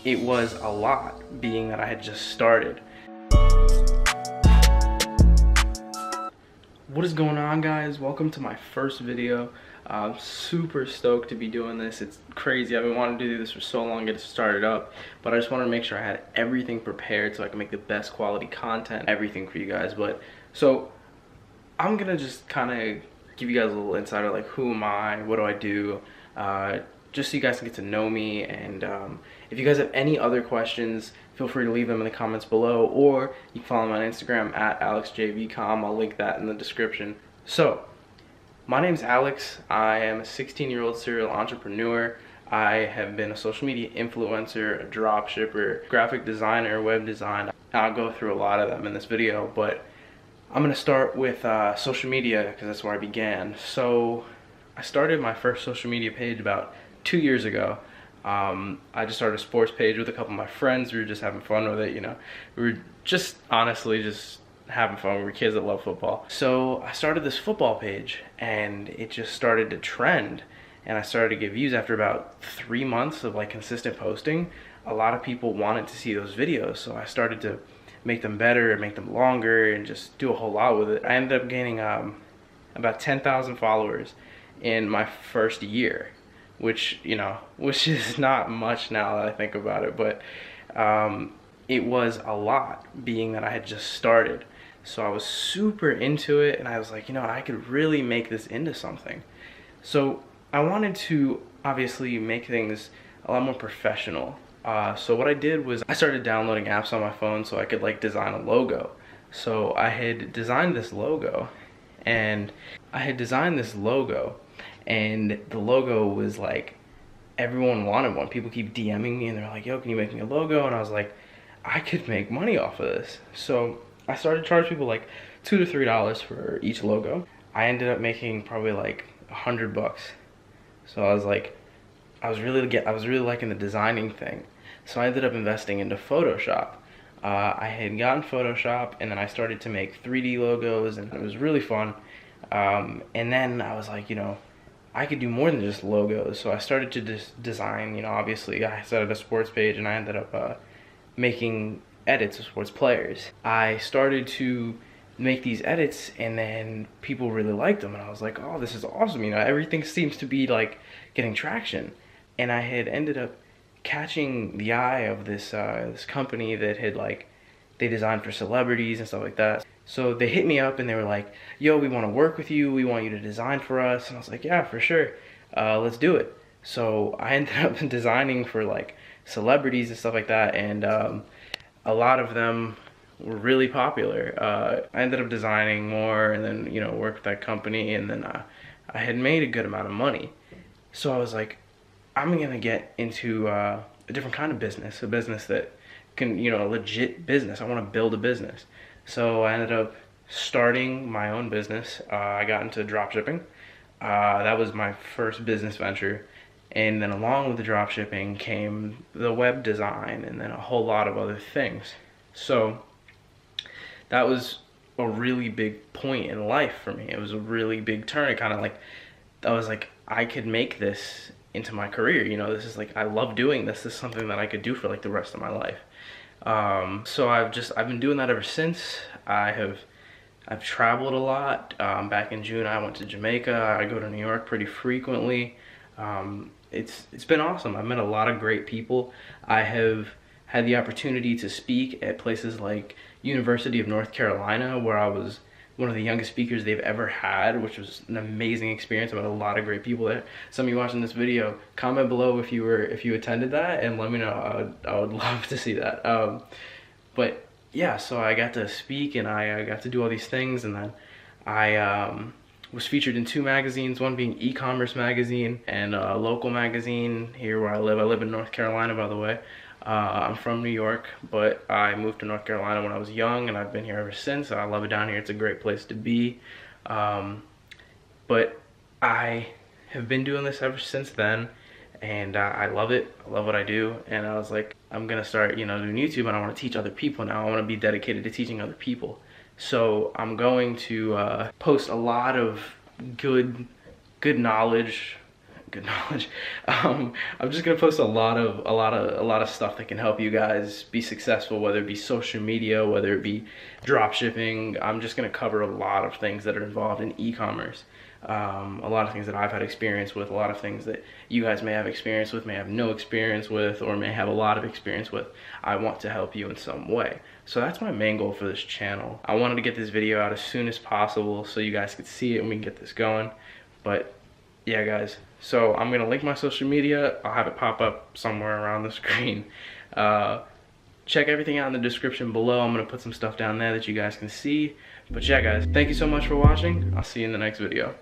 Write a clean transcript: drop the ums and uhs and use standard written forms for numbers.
it was a lot, being that I had just started. What is going on, guys? Welcome to my first video. I'm super stoked to be doing this. It's crazy. I've been wanting to do this for so long, get it started up, but I just wanted to make sure I had everything prepared so I can make the best quality content, everything for you guys. But so I'm gonna just kind of give you guys a little insight of like, who am I, what do I do, just so you guys can get to know me. And if you guys have any other questions, feel free to leave them in the comments below, or you can follow me on Instagram at AlexJVCom. I'll link that in the description. So my name's Alex. I am a 16-year-old serial entrepreneur. I have been a social media influencer, a drop shipper, graphic designer, web design. I'll go through a lot of them in this video, but I'm gonna start with social media because that's where I began. So I started my first social media page about 2 years ago. I just started a sports page with a couple of my friends. We were just having fun with it, you know. We were just honestly just having fun. We were kids that love football. So I started this football page and it just started to trend. And I started to get views after about 3 months of like consistent posting. A lot of people wanted to see those videos. So I started to make them better, make them longer, and just do a whole lot with it. I ended up gaining about 10,000 followers in my first year, which, you know, which is not much now that I think about it, but it was a lot, being that I had just started. So I was super into it, and I was like, you know, I could really make this into something. So I wanted to obviously make things a lot more professional. So what I did was I started downloading apps on my phone so I could like design a logo. So I had designed this logo, and the logo was like, everyone wanted one. People keep DMing me and they're like, yo, can you make me a logo? And I was like, I could make money off of this. So I started to charge people like $2 to $3 for each logo. I ended up making probably like $100. So I was like, I was really liking the designing thing. So I ended up investing into Photoshop. I had gotten Photoshop, and then I started to make 3D logos, and it was really fun. And then I was like, you know, I could do more than just logos. So I started to design, you know, obviously I started a sports page, and I ended up making edits of sports players. I started to make these edits, and then people really liked them, and I was like, oh, this is awesome, you know, everything seems to be like getting traction. And I had ended up catching the eye of this this company that had like, they designed for celebrities and stuff like that. So they hit me up and they were like, yo, we want to work with you, we want you to design for us. And I was like, yeah, for sure, let's do it. So I ended up designing for like celebrities and stuff like that, and a lot of them were really popular. I ended up designing more, and then, you know, worked with that company, and then I had made a good amount of money. So I was like, I'm gonna get into a different kind of business, a business that can, you know, a legit business. I want to build a business. So I ended up starting my own business. I got into drop shipping. That was my first business venture. And then along with the drop shipping came the web design, and then a whole lot of other things. So that was a really big point in life for me. It was a really big turn. It kind of like, I was like, I could make this into my career, you know. This is like, I love doing this. This is something that I could do for like the rest of my life. So I've been doing that ever since. I've traveled a lot. Back in June I went to Jamaica. I go to New York pretty frequently. It's been awesome. I've met a lot of great people. I have had the opportunity to speak at places like University of North Carolina, where I was one of the youngest speakers they've ever had, which was an amazing experience. I met a lot of great people there. Some of you watching this video, comment below if you attended that, and let me know. I would love to see that. But yeah, so I got to speak, and I got to do all these things, and then I was featured in 2 magazines, one being E-commerce magazine and a local magazine here where I live. I live in North Carolina, by the way. I'm from New York, but I moved to North Carolina when I was young, and I've been here ever since. I love it down here. It's a great place to be. But I have been doing this ever since then, and I love it. I love what I do, and I was like, I'm gonna start, you know, doing YouTube, and I want to teach other people now. I want to be dedicated to teaching other people. So I'm going to post a lot of good knowledge good knowledge. I'm just gonna post a lot of stuff that can help you guys be successful, whether it be social media, whether it be drop shipping. I'm just gonna cover a lot of things that are involved in e-commerce. A lot of things that I've had experience with, a lot of things that you guys may have experience with, may have no experience with, or may have a lot of experience with. I want to help you in some way. So that's my main goal for this channel. I wanted to get this video out as soon as possible so you guys could see it and we can get this going. But yeah, guys, so I'm gonna link my social media. I'll have it pop up somewhere around the screen. Check everything out in the description below. I'm gonna put some stuff down there that you guys can see. But yeah, guys, thank you so much for watching. I'll see you in the next video.